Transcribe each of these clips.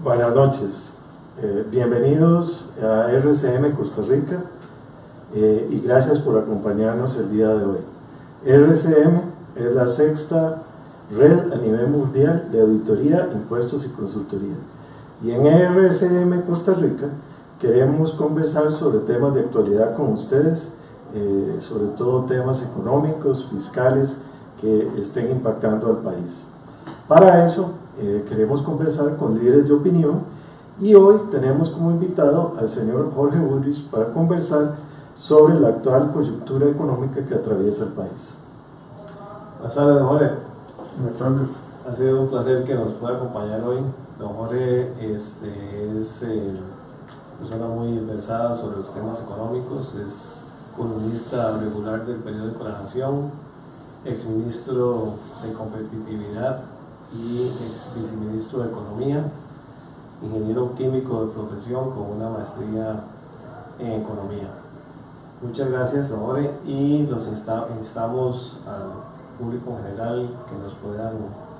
Buenas noches, bienvenidos a RCM Costa Rica y gracias por acompañarnos el día de hoy. RCM es la sexta red a nivel mundial de auditoría, impuestos y consultoría. Y en RCM Costa Rica queremos conversar sobre temas de actualidad con ustedes, sobre todo temas económicos, fiscales que estén impactando al país. Para eso queremos conversar con líderes de opinión y hoy tenemos como invitado al señor Jorge Ulrich para conversar sobre la actual coyuntura económica que atraviesa el país. Buenas tardes, don Jorge. Buenas tardes. Ha sido un placer que nos pueda acompañar hoy. Don Jorge es persona muy versada sobre los temas económicos, es columnista regular del periódico La Nación, exministro de Competitividad y ex viceministro de Economía, ingeniero químico de profesión con una maestría en Economía. Muchas gracias, don Jorge, y los instamos al público en general que nos puedan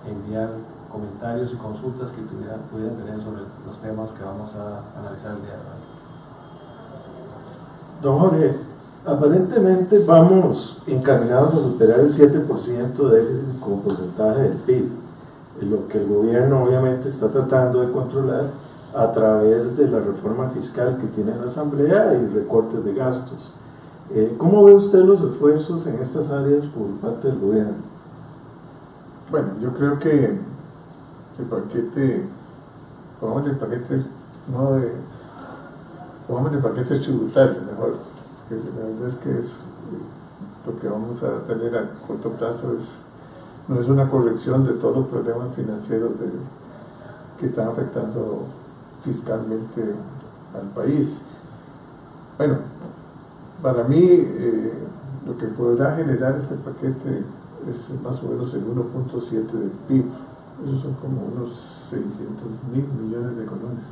enviar comentarios y consultas que pudieran tener sobre los temas que vamos a analizar el día de hoy. Don Jorge, aparentemente vamos encaminados a superar el 7% de déficit como porcentaje del PIB, lo que el gobierno obviamente está tratando de controlar a través de la reforma fiscal que tiene la Asamblea y recortes de gastos. ¿Cómo ve usted los esfuerzos en estas áreas por parte del gobierno? Bueno, yo creo que el paquete, pongámosle el paquete, pongámosle el paquete tributario mejor, porque la verdad es que lo que vamos a tener a corto plazo no es una corrección de todos los problemas financieros que están afectando fiscalmente al país. Bueno, para mí lo que podrá generar este paquete es más o menos el 1.7 del PIB. Esos son como unos 600.000 millones de colones.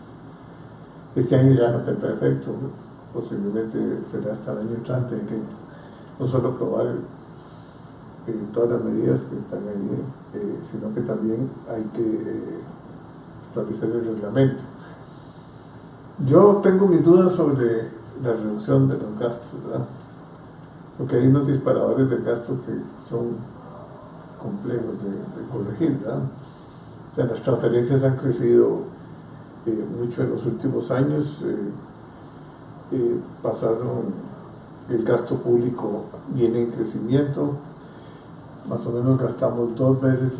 Este año ya no tendrá efecto, posiblemente será hasta el año entrante en que no solo aprobar todas las medidas que están ahí, sino que también hay que establecer el reglamento. Yo tengo mis dudas sobre la reducción de los gastos, ¿verdad? Porque hay unos disparadores de gasto que son complejos de corregir, ¿verdad? O sea, las transferencias han crecido mucho en los últimos años, el gasto público viene en crecimiento, más o menos gastamos 2,5 veces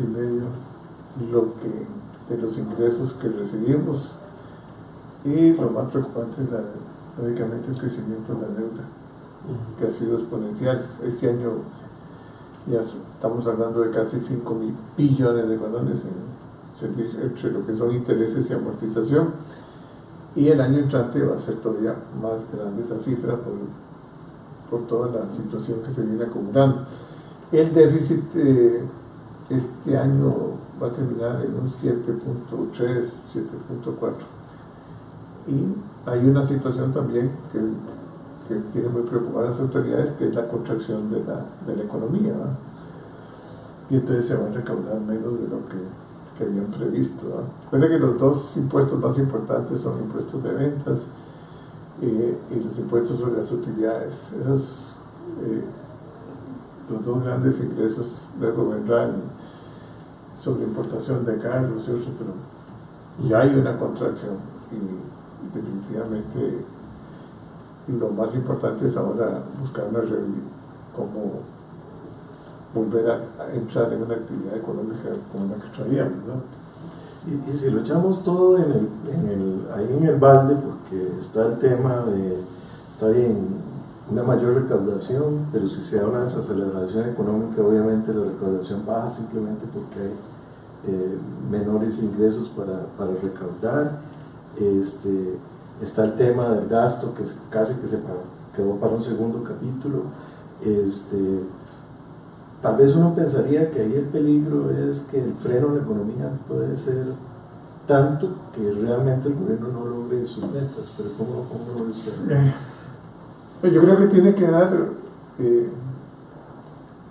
de los ingresos que recibimos, y lo más preocupante es lógicamente el crecimiento de la deuda, que ha sido exponencial. Este año ya estamos hablando de casi 5.000 billones de colones entre lo que son intereses y amortización, y el año entrante va a ser todavía más grande esa cifra por toda la situación que se viene acumulando. El déficit este año va a terminar en un 7.3, 7.4, y hay una situación también que tiene muy preocupadas las autoridades, que es la contracción de la economía, ¿verdad? Y entonces se va a recaudar menos de lo que habían previsto, ¿verdad? Recuerda que los dos impuestos más importantes son impuestos de ventas y los impuestos sobre las utilidades. Esos los dos grandes ingresos luego vendrán sobre importación de carros y otros, pero ya hay una contracción, y definitivamente lo más importante es ahora buscar cómo volver a entrar en una actividad económica como la que traíamos, ¿no? Y si lo echamos todo ahí en el balde, porque está el tema de, está bien, una mayor recaudación, pero si se da una desaceleración económica, obviamente la recaudación baja simplemente porque hay menores ingresos para recaudar. Está el tema del gasto, que casi que se quedó para un segundo capítulo. Tal vez uno pensaría que ahí el peligro es que el freno a la economía puede ser tanto que realmente el gobierno no logre sus metas, pero ¿cómo lo ve usted? Yo creo que tiene que dar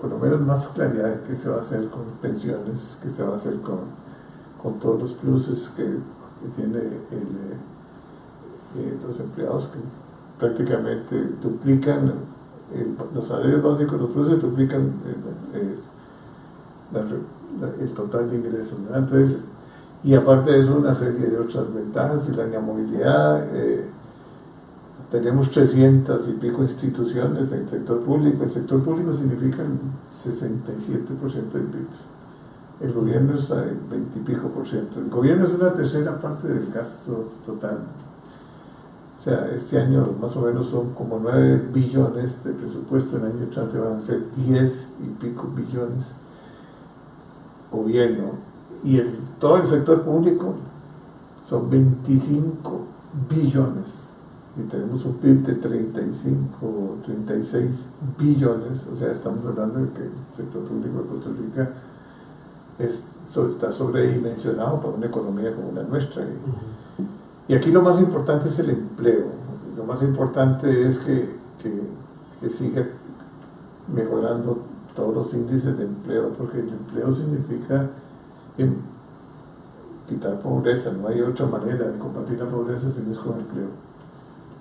por lo menos más claridad de qué se va a hacer con pensiones, qué se va a hacer con todos los pluses que que tiene los empleados, que prácticamente duplican los salarios básicos, los precios duplican el total de ingresos, ¿verdad? Entonces, y aparte de eso, una serie de otras ventajas, y la movilidad. Tenemos 300 y pico instituciones en el sector público. El sector público significa el 67% del PIB. El gobierno está en 20 y pico %. El gobierno es una tercera parte del gasto total. O sea, este año más o menos son como 9 billones de presupuesto, el año entrante van a ser 10 y pico billones gobierno, y todo el sector público son 25 billones. Si tenemos un PIB de 35 o 36 billones, o sea, estamos hablando de que el sector público de Costa Rica está sobredimensionado para una economía como la nuestra. Y aquí lo más importante es el empleo. Lo más importante es que siga mejorando todos los índices de empleo, porque el empleo significa quitar pobreza. No hay otra manera de combatir la pobreza si no es con empleo.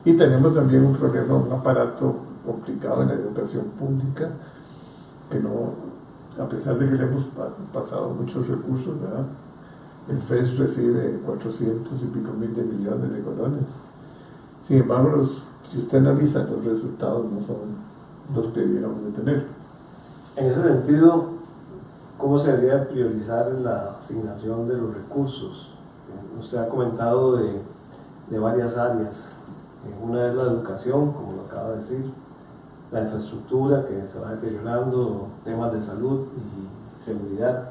Y tenemos también un problema, un aparato complicado en la educación pública, que no, a pesar de que le hemos pasado muchos recursos, ¿verdad? El FES recibe 400 y pico mil de millones de colones. Sin embargo, si usted analiza, los resultados no son los que debiéramos de tener. En ese sentido, ¿cómo se debería priorizar la asignación de los recursos? Usted ha comentado de varias áreas. Una es la educación, como lo acaba de decir, la infraestructura que se va deteriorando, temas de salud y seguridad.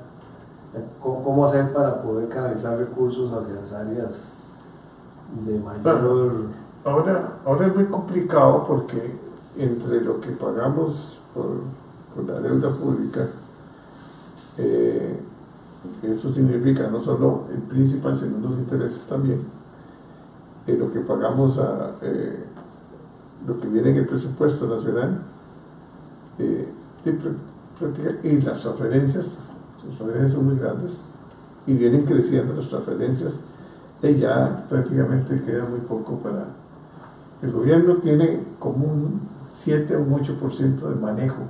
¿Cómo hacer para poder canalizar recursos hacia las áreas de mayor... Ahora es muy complicado, porque entre lo que pagamos por la deuda pública, eso significa no solo el principal, sino los intereses también. Lo que pagamos lo que viene en el presupuesto nacional, y las transferencias son muy grandes y vienen creciendo las transferencias, y ya prácticamente queda muy poco para... El gobierno tiene como un 7 o un 8% de manejo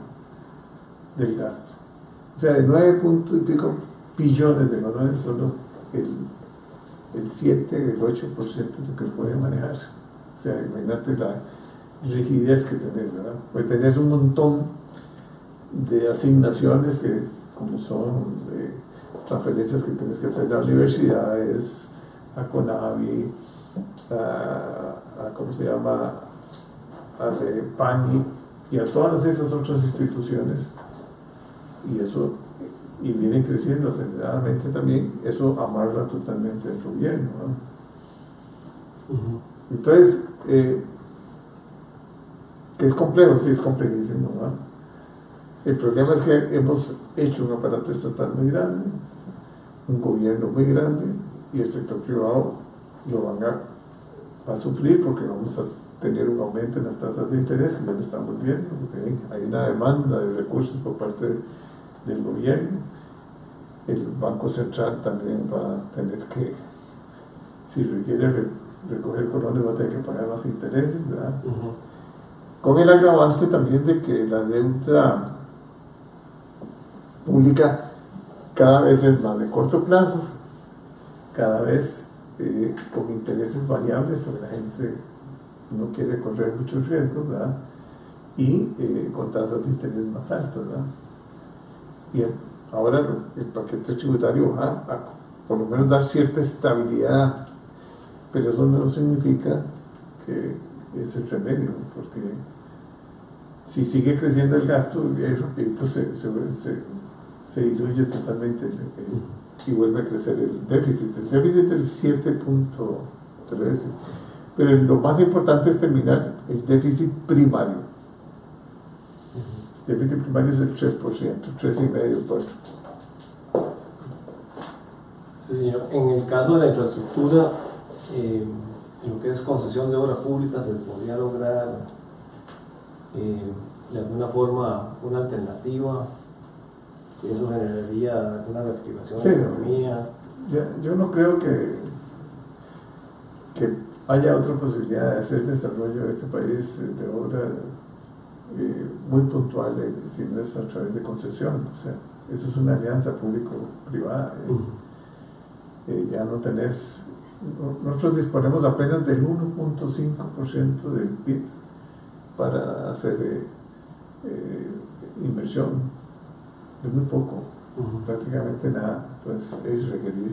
del gasto, o sea, de 9 puntos y pico billones de dólares, solo el 7, el 8% de lo que puede manejar. O sea, imagínate la rigidez que tenés, ¿verdad? Pues tenés un montón de asignaciones que, como son transferencias que tienes que hacer a universidades, a CONAVI, ¿cómo se llama?, a PANI y a todas esas otras instituciones, y vienen creciendo aceleradamente también. Eso amarra totalmente el gobierno, ¿no? Entonces, que es complejo, sí, es complejísimo, ¿no? El problema es que hemos hecho un aparato estatal muy grande, un gobierno muy grande, y el sector privado lo van a sufrir, porque vamos a tener un aumento en las tasas de interés, que ya lo estamos viendo, porque hay una demanda de recursos por parte del gobierno. El Banco Central también va a tener que, si requiere recoger colones, va a tener que pagar más intereses, ¿verdad? Con el agravante también de que la deuda pública cada vez es más de corto plazo, cada vez con intereses variables, porque la gente no quiere correr muchos riesgos, ¿verdad? Y con tasas de interés más altas, ¿verdad? Y ahora el paquete tributario va a por lo menos dar cierta estabilidad, pero eso no significa que es el remedio, porque si sigue creciendo el gasto, rapidito se diluye totalmente y vuelve a crecer el déficit. El déficit del 7.3, pero lo más importante es terminar el déficit primario. El déficit primario es el 3%, 3,5%. Sí, señor. En el caso de la infraestructura, en lo que es concesión de obra pública, ¿se podría lograr de alguna forma una alternativa? ¿Y eso generaría alguna reactivación de la economía? Yo no creo que que haya otra posibilidad de hacer desarrollo de este país de obra muy puntual, si no es a través de concesión. O sea, eso es una alianza público-privada. Ya no tenés, nosotros disponemos apenas del 1.5% del PIB para hacer inversión, es muy poco, prácticamente nada. Entonces es requerir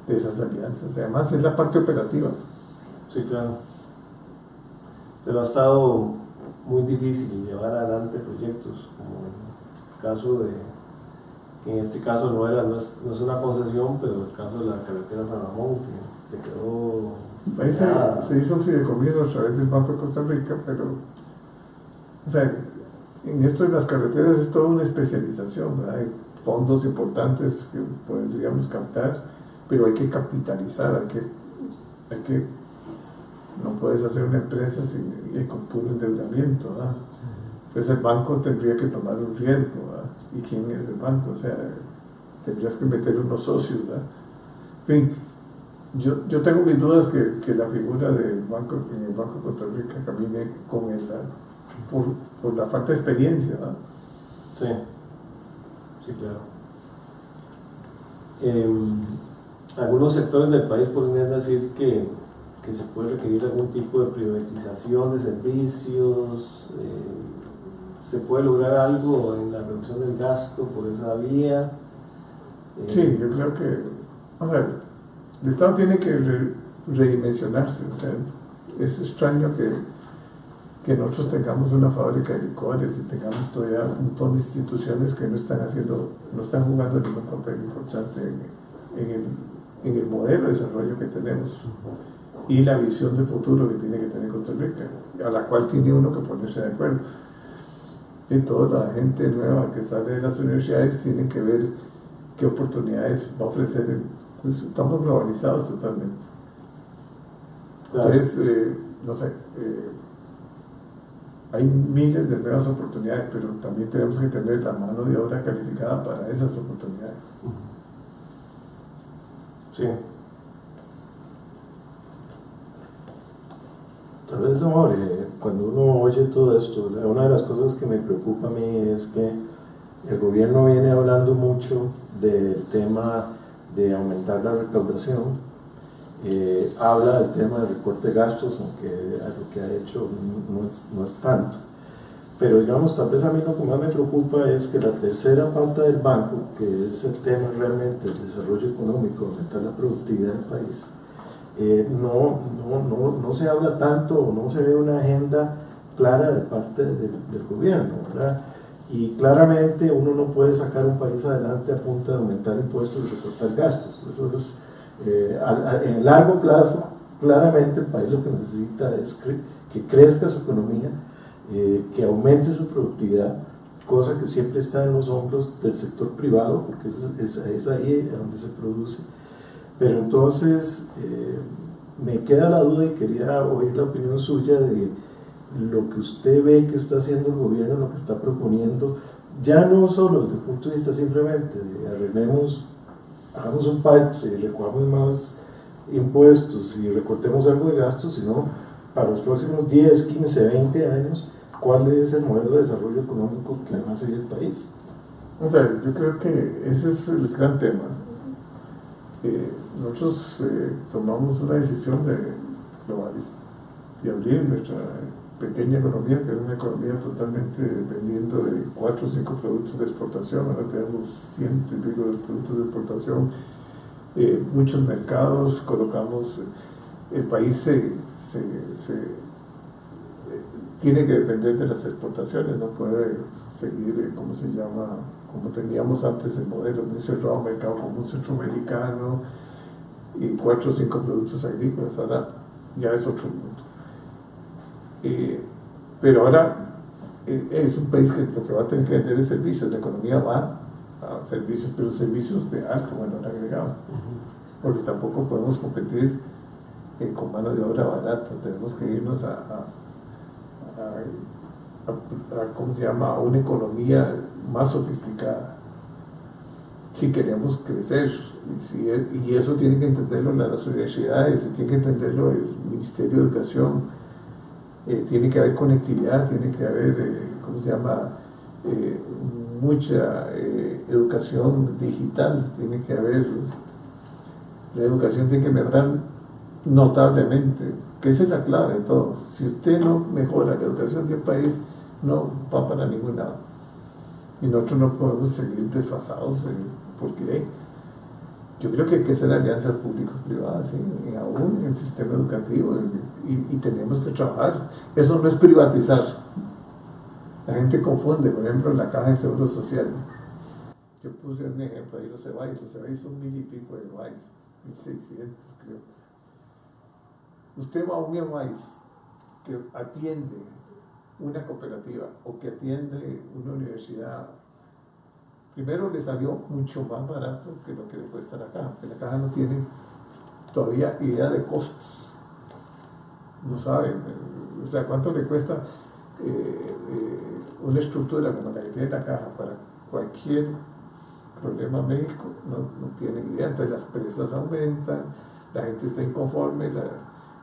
de esas alianzas. Además es la parte operativa. Sí, claro. Pero ha estado muy difícil llevar adelante proyectos, como el caso de, que en este caso no es una concesión, pero el caso de la carretera San Ramón, que se quedó... Ahí se hizo un fideicomiso a través del Banco de Costa Rica, pero, o sea, en esto de las carreteras es toda una especialización, ¿verdad? Hay fondos importantes que podríamos captar, pero hay que capitalizar, hay que no puedes hacer una empresa con puro endeudamiento, ¿verdad? Entonces el banco tendría que tomar un riesgo, ¿verdad? ¿Y quién es el banco? O sea, tendrías que meter unos socios, ¿verdad? En fin, yo tengo mis dudas que la figura del banco en el Banco de Costa Rica camine con él, por la falta de experiencia, ¿verdad? Sí, sí, claro. Algunos sectores del país podrían decir que se puede requerir algún tipo de privatización de servicios, se puede lograr algo en la reducción del gasto por esa vía. Sí, yo creo que, o sea, el Estado tiene que redimensionarse. O sea, es extraño que nosotros tengamos una fábrica de licores y tengamos todavía un montón de instituciones que no están jugando ningún papel importante en el modelo de desarrollo que tenemos y la visión de futuro que tiene que tener Costa Rica, a la cual tiene uno que ponerse de acuerdo. Y toda la gente nueva que sale de las universidades tiene que ver qué oportunidades va a ofrecer. Pues estamos globalizados totalmente. Claro. Entonces, no sé, hay miles de nuevas oportunidades, pero también tenemos que tener la mano de obra calificada para esas oportunidades. Sí. Tal vez, amor, cuando uno oye todo esto, una de las cosas que me preocupa a mí es que el gobierno viene hablando mucho del tema de aumentar la recaudación, habla del tema del recorte de gastos, aunque lo que ha hecho no es tanto. Pero digamos, tal vez a mí lo que más me preocupa es que la tercera pata del banco, que es el tema realmente del desarrollo económico, aumentar la productividad del país, no se habla tanto o no se ve una agenda clara de parte del gobierno, ¿verdad? Y claramente uno no puede sacar un país adelante a punta de aumentar impuestos y recortar gastos. Eso es, en largo plazo, claramente el país lo que necesita es que crezca su economía, que aumente su productividad, cosa que siempre está en los hombros del sector privado, porque es ahí donde se produce. Pero entonces me queda la duda y quería oír la opinión suya de lo que usted ve que está haciendo el gobierno, lo que está proponiendo, ya no solo desde el punto de vista simplemente de hagamos un parche y recojamos más impuestos y recortemos algo de gastos, sino para los próximos 10, 15, 20 años, ¿cuál es el modelo de desarrollo económico que va a seguir el país? O sea, yo creo que ese es el gran tema. Nosotros tomamos una decisión de globalizar y abrir nuestra pequeña economía, que es una economía totalmente dependiendo de 4 o 5 productos de exportación. Ahora tenemos 100 y pico de productos de exportación, muchos mercados, colocamos, el país tiene que depender de las exportaciones, no puede seguir, como teníamos antes el modelo, muy cerrado, mercado común centroamericano y 4 o 5 productos agrícolas. Ahora ya es otro mundo. Pero ahora es un país que lo que va a tener que vender es servicios. La economía va a servicios, pero servicios de alto valor agregado, porque tampoco podemos competir con mano de obra barata. Tenemos que irnos ¿cómo se llama?, a una economía más sofisticada. si queremos crecer. Y eso tiene que entenderlo las universidades, tiene que entenderlo el Ministerio de Educación, tiene que haber conectividad, tiene que haber, ¿cómo se llama?, mucha educación digital, tiene que haber, la educación tiene que mejorar notablemente, que esa es la clave de todo. Si usted no mejora la educación de un país, no va para ningún lado. Y nosotros no podemos seguir desfasados, porque yo creo que hay que hacer alianzas públicos-privadas, ¿sí? Y aún en el sistema educativo, y tenemos que trabajar. Eso no es privatizar. La gente confunde, por ejemplo, la caja de seguro social. Yo puse un ejemplo ahí, los EBAIS son 1000 y pico de EBAIS, 1600 creo. Usted va a un EBAIS que atiende una cooperativa o que atiende una universidad, primero le salió mucho más barato que lo que le cuesta la caja, porque la caja no tiene todavía idea de costos, no saben, o sea, cuánto le cuesta una estructura como la que tiene la caja para cualquier problema médico, no tienen idea. Entonces las presas aumentan, la gente está inconforme,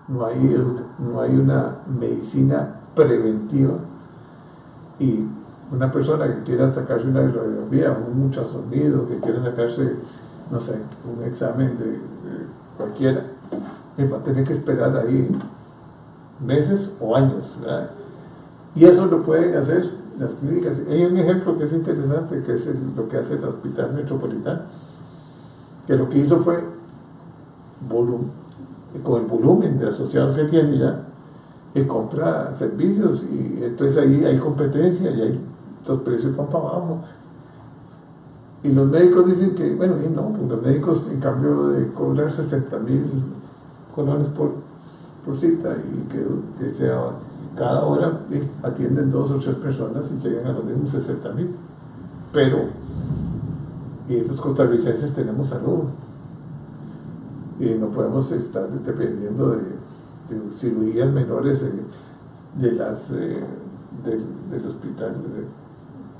no hay una medicina preventiva, y una persona que quiera sacarse una radiografía, un ultrasonido, que quiera sacarse, no sé, un examen de cualquiera, va a tener que esperar ahí meses o años, ¿verdad? Y eso lo pueden hacer las clínicas. Hay un ejemplo que es interesante, que es lo que hace el Hospital Metropolitano, que lo que hizo fue con el volumen de asociados que tiene ya, compra servicios, y entonces ahí hay competencia y ahí los precios van para abajo. Y los médicos dicen que, bueno, y no, pues los médicos, en cambio de cobrar 60,000 colones por cita, y que sea cada hora, atienden 2 o 3 personas y llegan a los mismos 60,000. Pero los costarricenses tenemos salud, y no podemos estar dependiendo de cirugías menores del hospital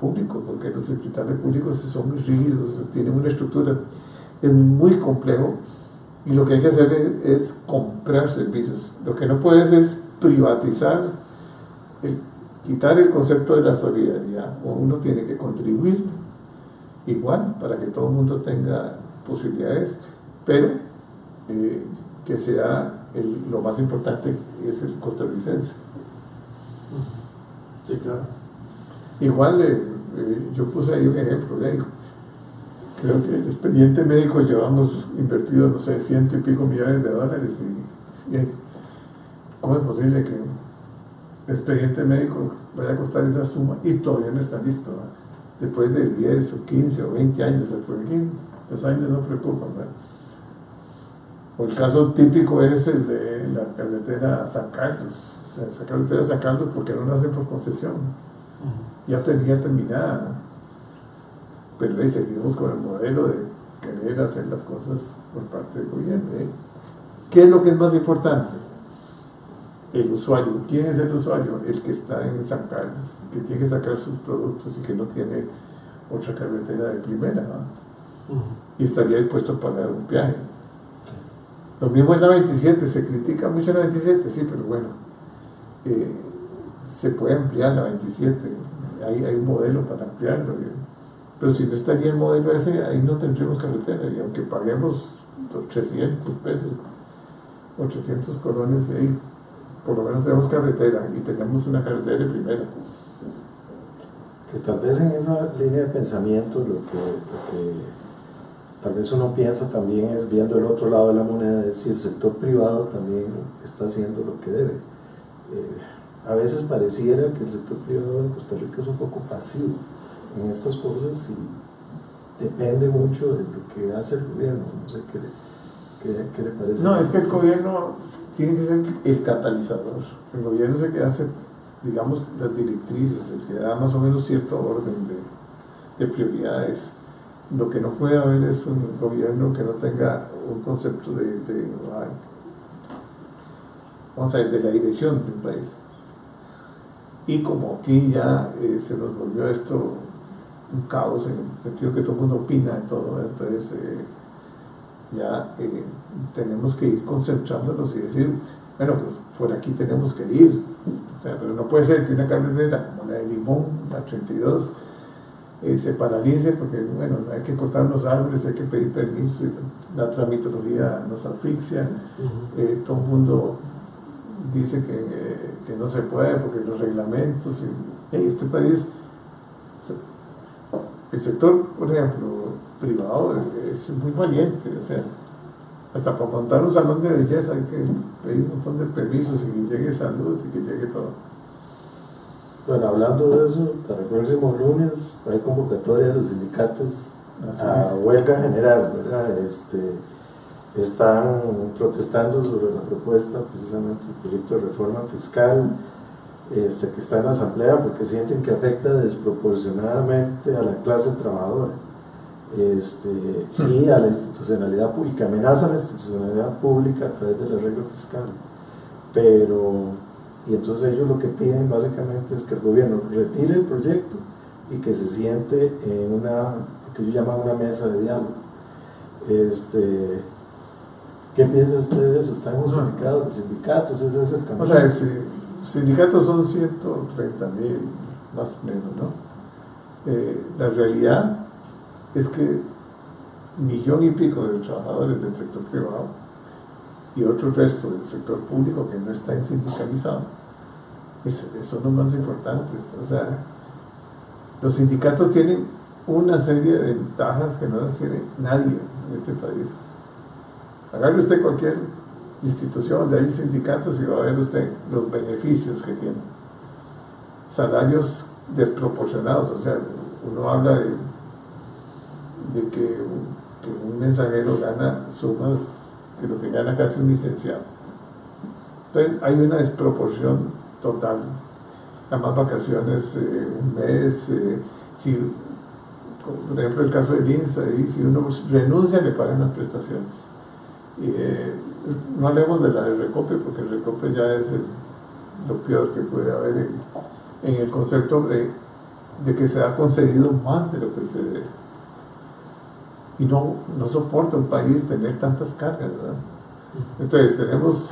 público, porque los hospitales públicos son muy rígidos, tienen una estructura, es muy complejo, y lo que hay que hacer es comprar servicios. Lo que no puedes es privatizar, quitar el concepto de la solidaridad. Uno tiene que contribuir igual para que todo el mundo tenga posibilidades, pero que sea lo más importante es el costarricense. Sí, claro. Igual yo puse ahí un ejemplo, creo que el expediente médico llevamos invertido, no sé, 100 y pico millones de dólares, y ¿cómo es posible que el expediente médico vaya a costar esa suma y todavía no está listo, ¿verdad? Después de 10 o 15 o 20 años? Porque los años no preocupan, ¿verdad? O el caso típico es el de la carretera San Carlos. O sea, esa carretera San Carlos, ¿por qué no la hacen por concesión? Ya tenía terminada, pero seguimos con el modelo de querer hacer las cosas por parte del gobierno. ¿Qué es lo que es más importante? El usuario. ¿Quién es el usuario? El que está en San Carlos, que tiene que sacar sus productos y que no tiene otra carretera de primera, ¿no? Y estaría dispuesto a pagar un viaje. Lo mismo es la 27, se critica mucho la 27, sí, pero bueno, se puede ampliar la 27, hay un modelo para ampliarlo, pero si no estaría el modelo ese, ahí no tendríamos carretera, y aunque paguemos 300 pesos o 300 colones, ahí por lo menos tenemos carretera, y tenemos una carretera de primera. Que tal vez en esa línea de pensamiento lo que tal vez uno piensa también es, viendo el otro lado de la moneda, es si el sector privado también está haciendo lo que debe. A veces pareciera que el sector privado en Costa Rica es un poco pasivo en estas cosas y depende mucho de lo que hace el gobierno. No sé qué le parece. No, es que el gobierno tiene que ser el catalizador. El gobierno es el que hace, digamos, las directrices, el que da más o menos cierto orden de prioridades. Lo que no puede haber es un gobierno que no tenga un concepto vamos a ver, de la dirección del país. Y como aquí ya se nos volvió esto un caos en el sentido que todo el mundo opina de todo. Entonces tenemos que ir concentrándonos y decir, bueno, pues por aquí tenemos que ir. O sea, pero no puede ser que una carretera como la de Limón, la 32, se paralice porque, bueno, hay que cortar unos árboles, hay que pedir permiso, y la tramitología nos asfixia. Todo el mundo dice que no se puede porque los reglamentos, este país, el sector, por ejemplo, privado es muy valiente. O sea, hasta para montar un salón de belleza hay que pedir un montón de permisos y que llegue salud y que llegue todo. Bueno, hablando de eso, para el próximo lunes hay convocatoria de los sindicatos a huelga general, ¿verdad? Están protestando sobre la propuesta, precisamente el proyecto de reforma fiscal que está en la asamblea, porque sienten que afecta desproporcionadamente a la clase trabajadora y a la institucionalidad pública, amenaza a la institucionalidad pública a través del arreglo fiscal. Y entonces ellos lo que piden básicamente es que el gobierno retire el proyecto y que se siente en lo que ellos llaman una mesa de diálogo. ¿Qué piensa usted de eso? ¿Están justificados los sindicatos? ¿Ese es el camino? O sea, sindicatos son 130,000, más o menos, ¿no? La realidad es que 1,5 millones de trabajadores del sector privado y otro resto del sector público que no está sindicalizado son los más importantes. O sea, los sindicatos tienen una serie de ventajas que no las tiene nadie en este país. Agarre usted cualquier institución donde hay sindicatos y va a ver usted los beneficios que tienen. Salarios desproporcionados. O sea, uno habla de que un mensajero gana sumas de lo que gana casi un licenciado. Entonces hay una desproporción total. Además, vacaciones un mes, por ejemplo el caso del INSA, si uno renuncia le pagan las prestaciones. No hablemos de la del Recope, porque el Recope ya es lo peor que puede haber en el concepto de que se ha concedido más de lo que se debe. Y no soporta un país tener tantas cargas, ¿verdad? Entonces tenemos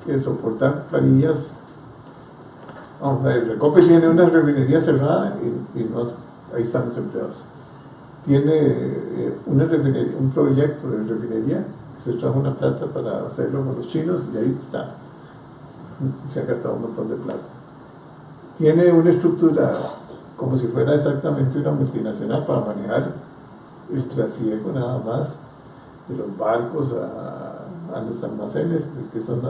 que soportar planillas. Vamos a ver, el Recope tiene una refinería cerrada y ahí están los empleados. Tiene un proyecto de refinería, se trajo una plata para hacerlo con los chinos y ahí está. Se ha gastado un montón de plata. Tiene una estructura como si fuera exactamente una multinacional para manejar el trasiego nada más de los barcos a los almacenes, que son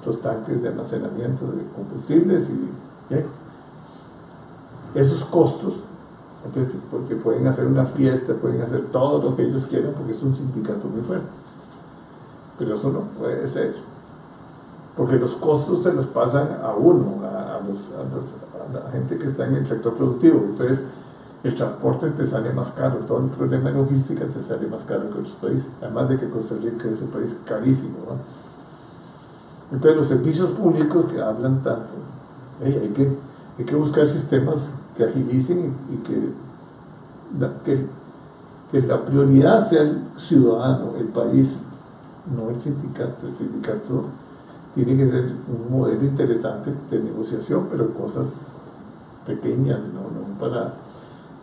los tanques de almacenamiento de combustibles y esos costos. Entonces, porque pueden hacer una fiesta, pueden hacer todo lo que ellos quieran porque es un sindicato muy fuerte, pero eso no puede ser, porque los costos se los pasan a uno, a la gente que está en el sector productivo. Entonces el transporte te sale más caro, todo el problema de logística te sale más caro que otros países, además de que Costa Rica es un país carísimo, ¿no? Entonces los servicios públicos que hablan tanto, hay que buscar sistemas que agilicen y que la prioridad sea el ciudadano, el país, no el sindicato. El sindicato tiene que ser un modelo interesante de negociación, pero cosas pequeñas, no para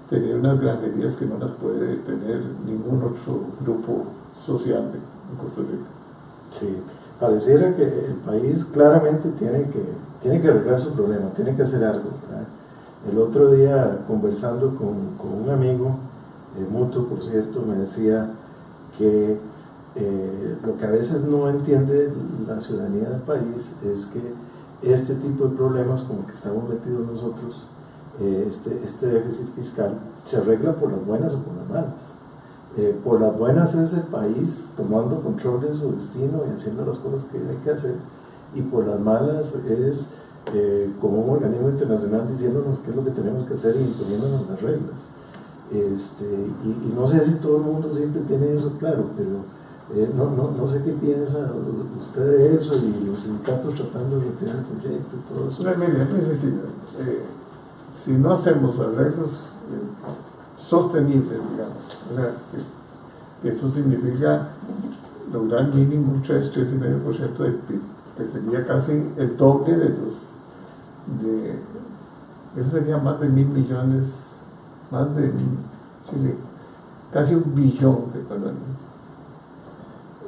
tener unas granjerías que no las puede tener ningún otro grupo social en Costa Rica. Sí, pareciera que el país claramente tiene que arreglar su problema, tiene que hacer algo, ¿verdad? El otro día, conversando con un amigo, mutuo por cierto, me decía que lo que a veces no entiende la ciudadanía del país es que este tipo de problemas como que estamos metidos nosotros, este déficit fiscal, se arregla por las buenas o por las malas. Por las buenas es el país tomando control de su destino y haciendo las cosas que hay que hacer, y por las malas es como un organismo internacional diciéndonos qué es lo que tenemos que hacer y imponiéndonos las reglas. Y no sé si todo el mundo siempre tiene eso claro, pero no sé qué piensa usted de eso y los sindicatos tratando de retirar el proyecto y todo eso. Mira, muy sencillo. si no hacemos arreglos sostenibles, digamos, o sea, que eso significa lograr mínimo un 3,5% del PIB, que sería casi el doble eso sería más de 1.000 millones, casi 1 billón de colones.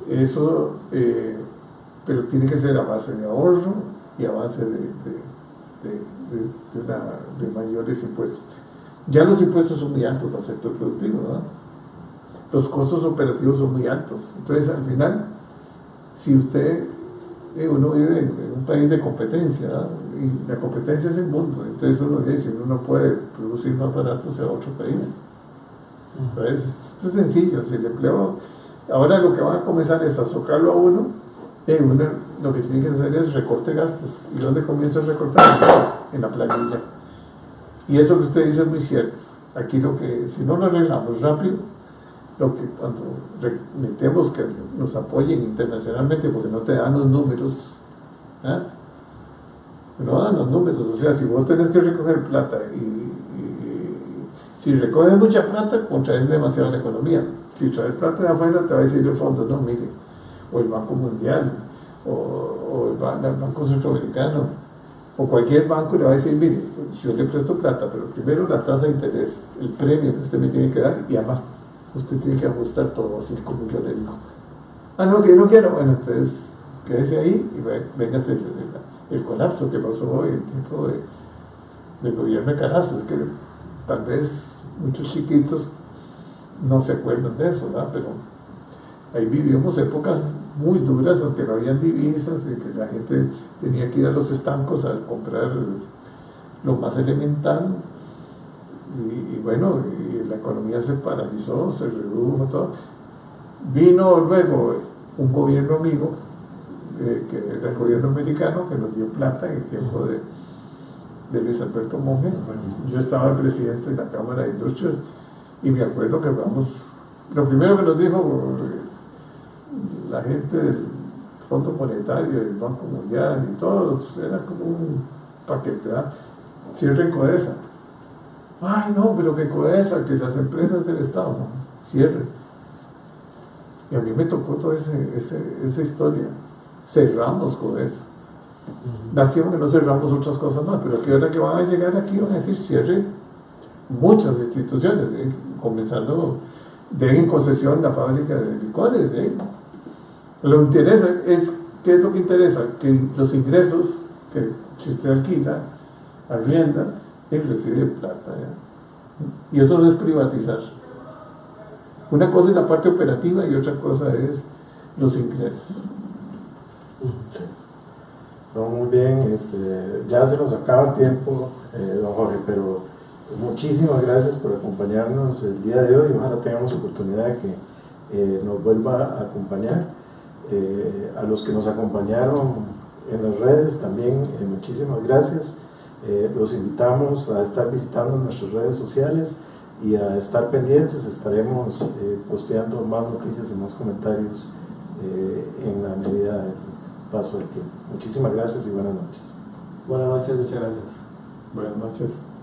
Eso, pero tiene que ser a base de ahorro y a base de mayores impuestos. Ya los impuestos son muy altos para el sector productivo, ¿no? Los costos operativos son muy altos. Entonces, al final, si uno vive en un país de competencia, ¿no? Y la competencia es el mundo, entonces uno dice, si uno no puede producir más barato, se va a otro país. Entonces, esto es sencillo, si el empleo, ahora lo que van a comenzar es a socarlo a uno lo que tiene que hacer es recorte gastos. ¿Y dónde comienza a recortar? En la planilla. Y eso que usted dice es muy cierto. Aquí si no lo arreglamos rápido, cuando necesitemos que nos apoyen internacionalmente, porque no te dan los números, no dan los números, o sea, si vos tenés que recoger plata y si recoges mucha plata, contraes demasiado la economía. Si traes plata de afuera, te va a decir el fondo, no, mire, o el Banco Mundial, o el Banco Centroamericano, o cualquier banco le va a decir, mire, yo le presto plata, pero primero la tasa de interés, el premio que usted me tiene que dar, y además usted tiene que ajustar todo, así como yo le digo. No, que yo no quiero. Bueno, entonces quédese ahí y venga a hacer el colapso que pasó hoy, el tiempo del gobierno de Carazo. Es que tal vez muchos chiquitos no se acuerdan de eso, ¿verdad? Pero ahí vivimos épocas muy duras, aunque no habían divisas, y que la gente tenía que ir a los estancos a comprar lo más elemental. Y bueno, y la economía se paralizó, se redujo, todo. Vino luego un gobierno amigo, que era el gobierno americano, que nos dio plata en el tiempo de Luis Alberto Monge. Yo estaba presidente de la Cámara de Industrias y me acuerdo que lo primero que nos dijo la gente del Fondo Monetario, del Banco Mundial y todos, era como un paquete, ¿verdad? Cierren Codesa. Ay, no, pero que Codesa, que las empresas del Estado, no, cierren. Y a mí me tocó toda esa historia. Cerramos Codesa. Lástima que no cerramos otras cosas más, pero que ahora que van a llegar aquí van a decir cierren muchas instituciones, comenzando, dejen concesión la fábrica de licores. Lo que interesa ¿qué es lo que interesa? Que los ingresos que si usted alquila, arrienda, él recibe plata, ¿ya? Y eso no es privatizar. Una cosa es la parte operativa y otra cosa es los ingresos. Sí. No, muy bien, ya se nos acaba el tiempo, don Jorge, pero muchísimas gracias por acompañarnos el día de hoy. Ojalá tengamos oportunidad de que nos vuelva a acompañar. A los que nos acompañaron en las redes también, muchísimas gracias. Los invitamos a estar visitando nuestras redes sociales y a estar pendientes. Estaremos posteando más noticias y más comentarios en la medida del paso del tiempo. Muchísimas gracias y buenas noches. Buenas noches, muchas gracias. Buenas noches.